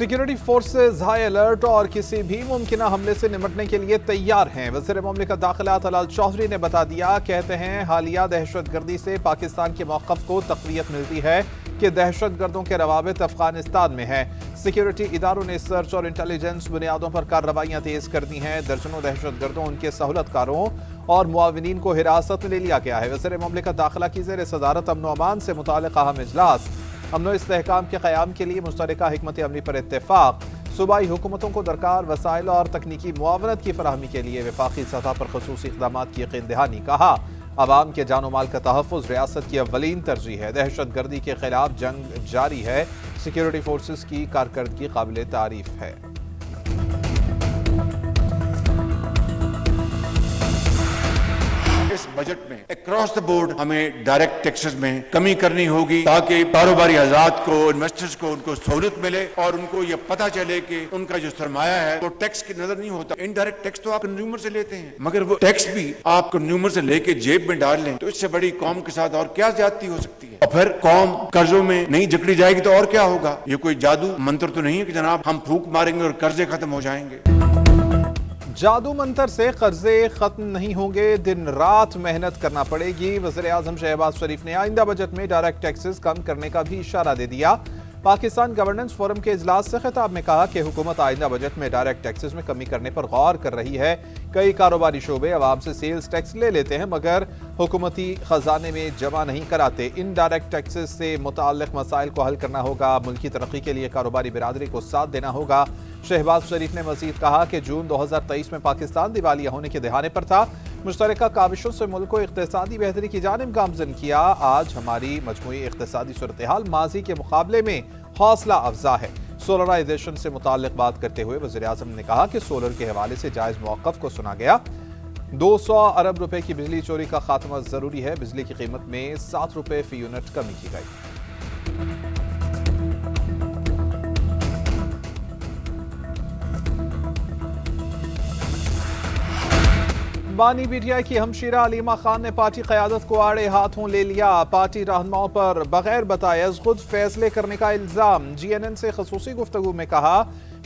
Security forces high alert और किसी भी मुमकिन हमले से निपटने के लिए तैयार हैं। वज़ीर मुमलिकत दाखिला तलाल चौधरी ने बता दिया, कहते हैं हालिया दहशतगर्दी से पाकिस्तान के मौक़िफ़ को तक़वियत मिलती है कि दहशतगर्दों के रवाबित अफगानिस्तान में है। सिक्योरिटी इदारों ने सर्च और इंटेलिजेंस बुनियादों पर कार्रवाइयाँ तेज़ कर दी हैं। दर्जनों दहशतगर्दों, उनके सहूलतकारों और मुआविनीन को हिरासत में ले लिया गया है। वज़ीर मुमलिकत दाखिला की ज़ेर सदारत अमन व अमान से मुताल्लिक़ अहम इजलास अमन व इस्तेहकाम के क़याम के लिए मुश्तरका हिकमत अमली पर इत्तेफ़ाक़। सूबाई हुकूमतों को दरकार वसाइल और तकनीकी मुआवनत की फराहमी के लिए वफाकी सतह पर ख़ुसूसी इक़दामात की यकीन दहानी। कहा, अवाम के जान माल का तहफ़्फ़ुज़ रियासत की अव्वलीन तरजीह है। दहशतगर्दी के खिलाफ जंग जारी है। सिक्योरिटी फोर्सेस की कारकर्दगी काबिल तारीफ है। इस बजट में अक्रॉस द बोर्ड हमें डायरेक्ट टैक्सेस में कमी करनी होगी ताकि कारोबारी हज़रात को, इन्वेस्टर्स को, उनको सहूलत मिले और उनको ये पता चले कि उनका जो सरमाया है वो टैक्स की नजर नहीं होता। इनडायरेक्ट टैक्स तो आप कंज्यूमर से लेते हैं, मगर वो टैक्स भी आप कंज्यूमर से लेके जेब में डाल लें तो इससे बड़ी कौम के साथ और क्या ज्यादती हो सकती है। और फिर कौम कर्जों में नहीं जकड़ी जाएगी तो और क्या होगा। ये कोई जादू मंत्र तो नहीं है कि जनाब हम फूंक मारेंगे और कर्जे खत्म हो जाएंगे। जादू मंतर से कर्जे खत्म नहीं होंगे, दिन रात मेहनत करना पड़ेगी। वज़ीर आज़म शहबाज शरीफ ने आइंदा बजट में डायरेक्ट टैक्सेस कम करने का भी इशारा दे दिया। पाकिस्तान गवर्नेंस फोरम के इजलास से खिताब में कहा कि हुकूमत आइंदा बजट में डायरेक्ट टैक्सेस में कमी करने पर गौर कर रही है। कई कारोबारी शोबे अवाम से सेल्स टैक्स ले लेते हैं मगर हुकूमती खजाने में जमा नहीं कराते। इन डायरेक्ट टैक्सेस से मुताल्लिक मसाइल को हल करना होगा। मुल्की तरक्की के लिए कारोबारी बिरादरी को साथ देना होगा। शहबाज शरीफ ने मजीद कहा कि जून 2023 में पाकिस्तान दिवालिया होने के दहाने पर था। मुश्तरका काविशों से मुल्क को इक़्तिसादी बेहतरी की जानिब गामज़न किया। आज हमारी मजमूई इक़्तिसादी सूरत-ए-हाल माजी के मुकाबले में हौसला अफजा है। सोलराइजेशन से मुताल्लिक बात करते हुए वज़ीर आज़म ने कहा कि सोलर के हवाले से जायज़ मौक़िफ़ को सुना गया। 200 अरब रुपए की बिजली चोरी का खात्मा ज़रूरी है। बिजली की कीमत में 7 रुपए फी यूनिट कमी की गई। बानी पीटीआई की हमशीरा अलीमा खान ने पार्टी क़यादत को आड़े हाथों ले लिया। पार्टी रहनुमाओं पर बगैर बताए खुद फैसले करने का इल्ज़ाम। जीएनएन से ख़ुसूसी गुफ्तगू में कहा,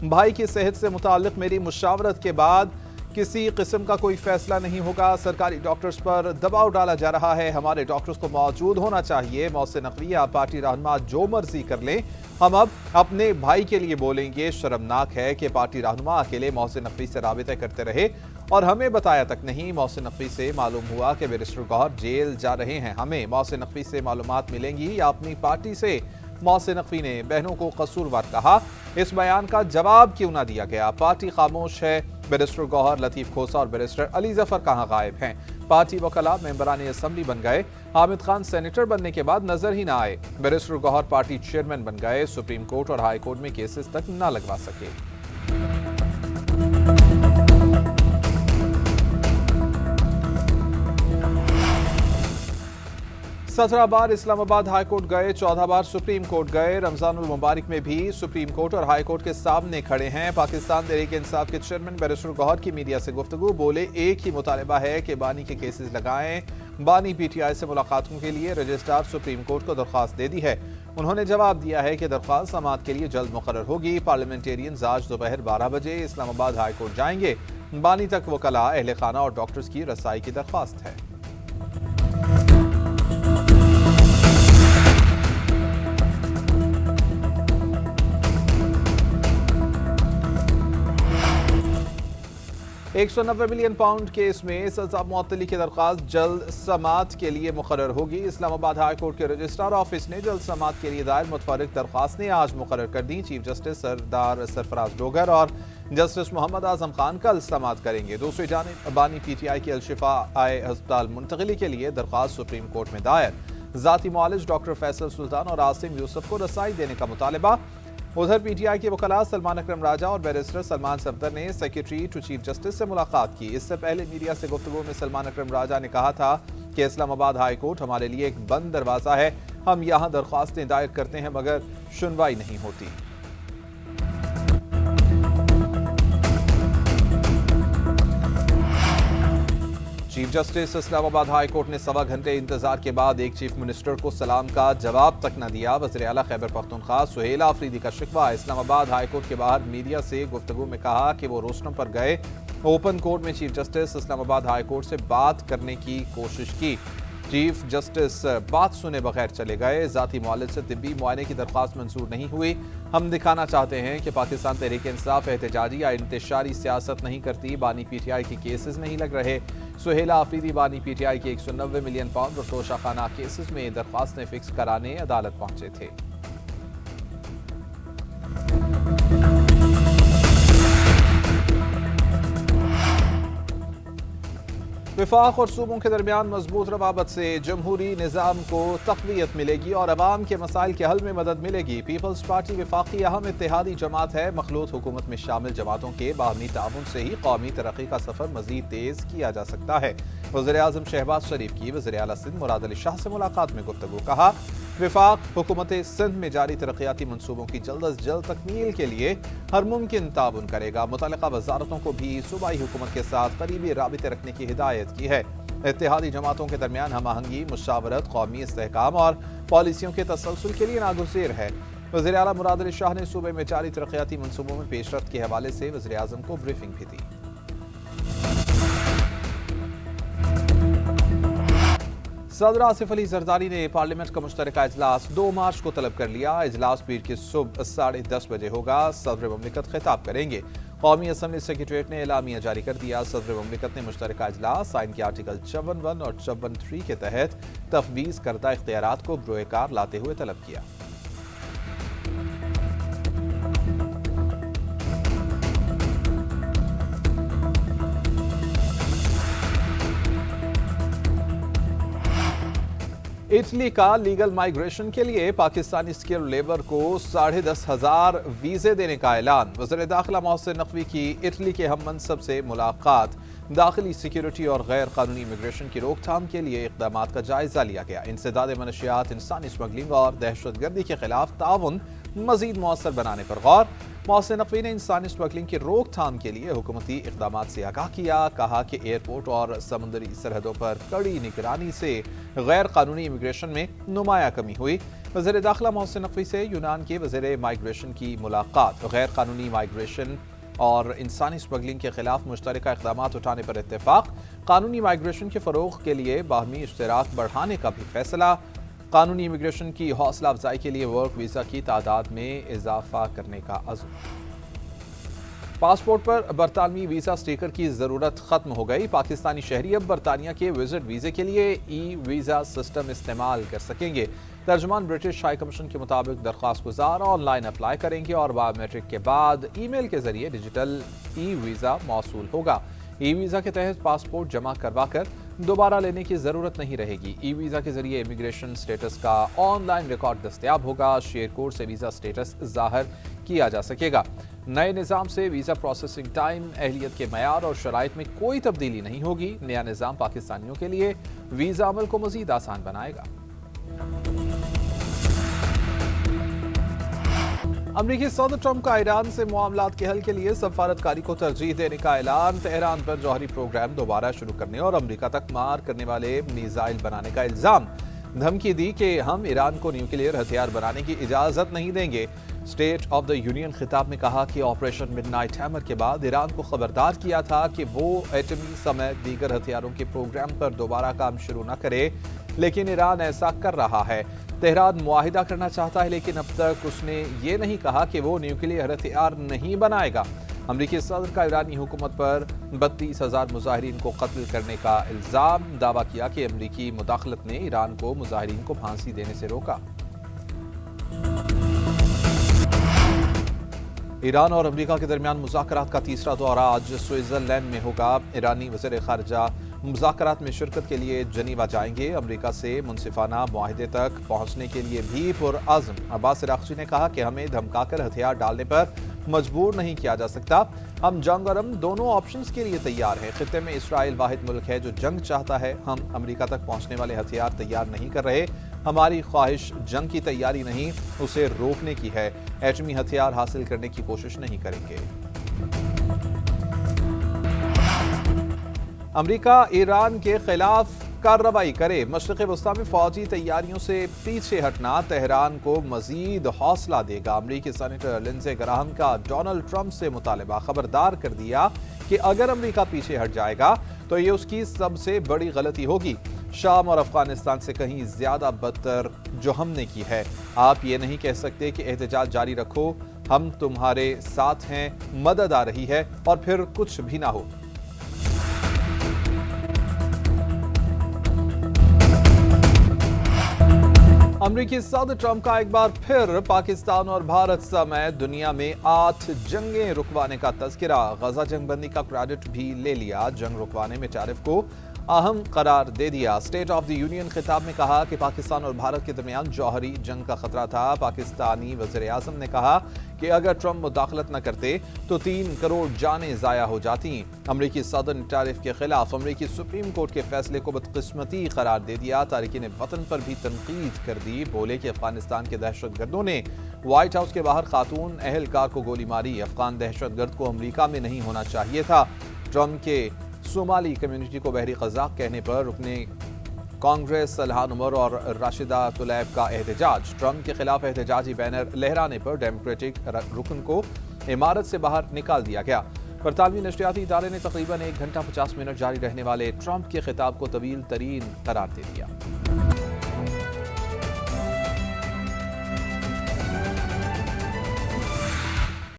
भाई की सेहत से मुताल्लिक़ मेरी मुशावरत के बाद किसी किस्म का कोई फैसला नहीं होगा। सरकारी डॉक्टर्स पर दबाव डाला जा रहा है। हमारे डॉक्टर्स को मौजूद होना चाहिए। मौसे नकविया पार्टी रहनुमा जो मर्जी कर लें, हम अब अपने भाई के लिए बोलेंगे। शर्मनाक है कि पार्टी रहनुमा अकेले मौसे नकवी से राबिते करते रहे और हमें बताया तक नहीं। मौसे नकवी से मालूम हुआ कि बैरिस्टर गौहर जेल जा रहे हैं। हमें मौसे नकवी से मालूमात मिलेंगी या अपनी पार्टी से। मौसे नकवी ने बहनों को कसूरवार कहा। इस बयान का जवाब क्यों ना दिया गया। पार्टी खामोश है। बैरिस्टर गौहर, लतीफ खोसा और बैरिस्टर अली जफर कहाँ गायब हैं। पार्टी वकला मेंबरान असम्बली बन गए। हामिद खान सेनेटर बनने के बाद नजर ही ना आए। बैरिस्टर गौहर पार्टी चेयरमैन बन गए। सुप्रीम कोर्ट और हाई कोर्ट में केसेस तक ना लगवा सके। 17 बार इस्लामाबाद हाई कोर्ट गए, 14 बार सुप्रीम कोर्ट गए। रमजानुल मुबारक में भी सुप्रीम कोर्ट और हाई कोर्ट के सामने खड़े हैं। पाकिस्तान तहरीक इंसाफ के चेयरमैन बैरिस्टर गौहर की मीडिया से गुफ्तगू। बोले, एक ही मुतालिबा है कि बानी के केसेस लगाएं। बानी पीटीआई से मुलाकातों के लिए रजिस्ट्रार सुप्रीम कोर्ट को दरख्वास्त दे दी है। उन्होंने जवाब दिया है कि दरख्वास्त समाअत के लिए जल्द मुकर्रर होगी। पार्लियामेंटेरियंस आज दोपहर 12 बजे इस्लामाबाद हाई कोर्ट जाएंगे। बानी तक वकला, अहले खाना और डॉक्टर्स की रसाई की दरख्वास्त है। £190 मिलियन केस में सजा मुअत्तली की दरख्वास्त जल्द समाअत के लिए मुकर्रर होगी। इस्लामाबाद हाई कोर्ट के रजिस्ट्रार ऑफिस ने जल्द समाअत के लिए दायर मुतफर्रिक दरख्वास्तें आज मुकर्रर कर दी। चीफ जस्टिस सरदार सरफराज डोगर और जस्टिस मोहम्मद आजम खान कल समाअत करेंगे। दूसरी जानिब बानी पीटीआई की अल-शिफा आए अस्पताल मुंतकिली के लिए दरख्वास्त सुप्रीम कोर्ट में दायर। ज़ाती मुआलिज डॉक्टर फैसल सुल्तान और आसिम यूसुफ को रसाई देने का मुतालबा। उधर पीटीआई के वकला सलमान अकरम राजा और बैरिस्टर सलमान सफदर ने सेक्रेटरी टू चीफ जस्टिस से मुलाकात की। इससे पहले मीडिया से गुफ्तगू में सलमान अकरम राजा ने कहा था कि इस्लामाबाद हाई कोर्ट हमारे लिए एक बंद दरवाज़ा है। हम यहाँ दरख्वास्तें दायर करते हैं मगर सुनवाई नहीं होती। Chief justice Islamabad high court ने 1.25 घंटे इंतजार के बाद एक चीफ मिनिस्टर को सलाम का जवाब तक न दिया। वज़ीर आला खैबर पख्तूनख्वा सुहेल आफरीदी का शिकवा। इस्लामाबाद हाई कोर्ट के बाहर मीडिया से गुफ्तगू में कहा कि वो रोस्टम पर गए, ओपन कोर्ट में chief justice Islamabad high court से बात करने की कोशिश की। चीफ जस्टिस बात सुने बगैर चले गए। ज़ाती मुआलिज से तिब्बी मुआयने की दरख्वास्त मंजूर नहीं हुई। हम दिखाना चाहते हैं कि पाकिस्तान तहरीक इंसाफ एहतजाजी या इंतशारी सियासत नहीं करती। बानी पीटीआई के केसेस नहीं लग रहे। सुहेल आफरीदी बानी पीटीआई के 190 मिलियन पाउंड और तोशाखाना केसेस में दरख्वास्तें फिक्स कराने अदालत पहुंचे थे। वफाक और सूबों के दरमियान मजबूत रवाबत से जमहूरी निज़ाम को तक़वियत मिलेगी और अवाम के मसाइल के हल में मदद मिलेगी। पीपल्स पार्टी वफाकी अहम इत्तेहादी जमात है। मखलूत हुकूमत में शामिल जमातों के बाहमी ताउन से ही कौमी तरक्की का सफ़र मज़ीद तेज़ किया जा सकता है। वज़ीर आज़म शहबाज शरीफ की वज़ीर आला सिंध मुराद अली शाह से मुलाकात में गुफ्तगू। कहा, वफाक हुकूमत सिंध में जारी तरक्याती मनसूबों की जल्द अज जल्द तकमील के लिए हर मुमकिन ताउन करेगा। मुतल्लिका वज़ारतों को भी सूबाई हुकूमत के साथ करीबी राबिते रखने की हिदायत की है। इत्तेहादी जमातों के दरमियान हम आहंगी, मुशावरत, कौमी इस्तेहकाम और पॉलिसियों के तसलसल के लिए नागुज़ेर है। वज़ीर आला मुराद अली शाह ने सूबे में जारी तरक्याती मनसूबों में पेशरफ्त के हवाले से वज़ीर आज़म को ब्रीफिंग भी दी। सदर आसिफ अली जरदारी ने पार्लियामेंट का मुश्तरका इजलास 2 मार्च को तलब कर लिया। इजलास पीर की सुबह 10:30 बजे होगा। सदर ममलिकत खिताब करेंगे। कौमी असम्बली सेक्रेटरीट ने एलामिया जारी कर दिया। सदर ममलिकत ने मुश्तरका इजलास आइन के आर्टिकल 54(1) और 54(3) के तहत तफवीज़ करदा इख्तियारात को बरोएकार लाते हुए तलब किया। इटली का लीगल माइग्रेशन के लिए पाकिस्तानी स्किल्ड लेबर को 10,500 वीजे देने का ऐलान। वज़ीर दाखिला मोहसिन नकवी की इटली के हम मनसब से मुलाकात। दाखिली सिक्योरिटी और गैर कानूनी इमिग्रेशन की रोकथाम के लिए इक़दामात का जायजा लिया गया। इंसदाद मनशियात, इंसानी स्मगलिंग और दहशतगर्दी के खिलाफ ताउन मज़ीद मौसर बनाने पर गौर। मोहसिन नकवी ने इंसानी स्मगलिंग की रोकथाम के लिए हुकूमती इक़दामात से आगाह किया। कहा कि एयरपोर्ट और समुद्री सरहदों पर कड़ी निगरानी से गैर कानूनी इमिग्रेशन में नुमाया कमी हुई। वज़ीर दाखिला मोहसिन नकवी से यूनान के वज़ीर माइग्रेशन की मुलाकात। गैर कानूनी माइग्रेशन और इंसानी स्मगलिंग के खिलाफ मुश्तरका इक़दामात उठाने पर इत्तेफाक। कानूनी माइग्रेशन के फ़रोग़ के लिए बाहमी इश्तराक बढ़ाने का भी फैसला। कानूनी इमिग्रेशन की हौसला अफजाई के लिए वर्क वीज़ा की तादाद में इजाफा करने का अज़्म। पासपोर्ट पर बरतानवी वीज़ा स्टिकर की ज़रूरत ख़त्म हो गई। पाकिस्तानी शहरी अब बरतानिया के विजिट वीज़े के लिए ई-वीज़ा सिस्टम इस्तेमाल कर सकेंगे। तर्जुमान ब्रिटिश हाई कमीशन के मुताबिक दरख्वास्त गुजार ऑनलाइन अप्लाई करेंगे और बायोमेट्रिक के बाद ईमेल के जरिए डिजिटल ई-वीज़ा मौसूल होगा। ई-वीज़ा के तहत पासपोर्ट जमा करवा कर दोबारा लेने की ज़रूरत नहीं रहेगी। ई-वीज़ा के जरिए इमिग्रेशन स्टेटस का ऑनलाइन रिकॉर्ड दस्तयाब होगा। शेयर कोड से वीज़ा स्टेटस ज़ाहिर किया जा सकेगा। नए निज़ाम से वीज़ा प्रोसेसिंग टाइम, अहलियत के मयार और शराइत में कोई तब्दीली नहीं होगी। नया निज़ाम पाकिस्तानियों के लिए वीज़ा अमल को मज़ीद आसान बनाएगा। अमरीकी सदर ट्रंप का ईरान से मामलात के हल के लिए सफारतकारी को तरजीह देने का ऐलान। तेहरान पर जौहरी प्रोग्राम दोबारा शुरू करने और अमरीका तक मार करने वाले मिसाइल बनाने का इल्ज़ाम। धमकी दी कि हम ईरान को न्यूक्लियर हथियार बनाने की इजाज़त नहीं देंगे। स्टेट ऑफ द यूनियन खिताब में कहा कि ऑपरेशन मिडनाइट हैमर के बाद ईरान को खबरदार किया था कि वो एटमी समेत दीगर हथियारों के प्रोग्राम पर दोबारा काम शुरू न करे, लेकिन ईरान ऐसा कर रहा है। तेहरान मुआहिदा करना चाहता है, लेकिन अब तक उसने ये नहीं कहा कि वो न्यूक्लियर हथियार नहीं बनाएगा। अमरीकी सदर का ईरानी हुकूमत पर 32,000 मुजाहिरीन को कत्ल करने का इल्ज़ाम। दावा किया कि अमरीकी मुदाखलत ने ईरान को मुजाहिरीन को फांसी देने से रोका। ईरान और अमरीका के दरमियान मुज़ाकरात का तीसरा दौर आज स्विट्ज़रलैंड में होगा। ईरानी वज़ीर ख़ारिजा मुज़ाकरात में शिरकत के लिए जनीवा जाएंगे। अमरीका से मुनसिफाना मुआहिदे तक पहुंचने के लिए भी पुरअज़्म। अब्बास अराग़ची ने कहा कि हमें धमकाकर हथियार डालने पर मजबूर नहीं किया जा सकता। हम जंग और अमन दोनों ऑप्शंस के लिए तैयार हैं। खित्ते में इसराइल वाहिद मुल्क है जो जंग चाहता है। हम अमरीका तक पहुंचने वाले हथियार तैयार नहीं कर रहे। हमारी ख्वाहिश जंग की तैयारी नहीं, उसे रोकने की है। एटमी हथियार हासिल करने की कोशिश नहीं करेंगे। امریکہ ایران کے خلاف کارروائی کرے، مشرق وسطی میں فوجی تیاریوں سے پیچھے ہٹنا تہران کو مزید حوصلہ دے گا۔ امریکی سینیٹر لنزے گراہم کا ڈونلڈ ٹرمپ سے مطالبہ، خبردار کر دیا کہ اگر امریکہ پیچھے ہٹ جائے گا تو یہ اس کی سب سے بڑی غلطی ہوگی۔ شام اور افغانستان سے کہیں زیادہ بدتر جو ہم نے کی ہے۔ آپ یہ نہیں کہہ سکتے کہ احتجاج جاری رکھو، ہم تمہارے ساتھ ہیں، مدد آ رہی ہے، اور پھر کچھ بھی نہ ہو۔ امریکی صدر ٹرمپ کا ایک بار پھر پاکستان اور بھارت سمیت دنیا میں 8 جنگیں رکوانے کا تذکرہ، غزہ جنگ بندی کا کریڈٹ بھی لے لیا، جنگ رکوانے میں ٹیرف کو اہم قرار دے دیا۔ اسٹیٹ آف دی یونین خطاب میں کہا کہ پاکستان اور بھارت کے درمیان جوہری جنگ کا خطرہ تھا۔ پاکستانی وزیر اعظم نے کہا کہ اگر ٹرمپ مداخلت نہ کرتے تو 3 کروڑ جانیں ضائع ہو جاتی۔ امریکی صدر نے ٹیرف کے خلاف امریکی سپریم کورٹ کے فیصلے کو بدقسمتی قرار دے دیا۔ تارکین وطن پر بھی تنقید کر دی، بولے کہ افغانستان کے دہشت گردوں نے وائٹ ہاؤس کے باہر خاتون اہلکار کو گولی ماری، افغان دہشت گرد کو امریکہ میں نہیں ہونا چاہیے تھا۔ ٹرمپ کے صومالی کمیونٹی کو بحری قزاق کہنے پر رکن کانگریس الہان عمر اور راشدہ طلیب کا احتجاج، ٹرمپ کے خلاف احتجاجی بینر لہرانے پر ڈیموکریٹک رکن کو عمارت سے باہر نکال دیا گیا۔ برطانوی نشریاتی ادارے نے تقریباً 1 گھنٹہ 50 منٹ جاری رہنے والے ٹرمپ کے خطاب کو طویل ترین قرار دے دیا۔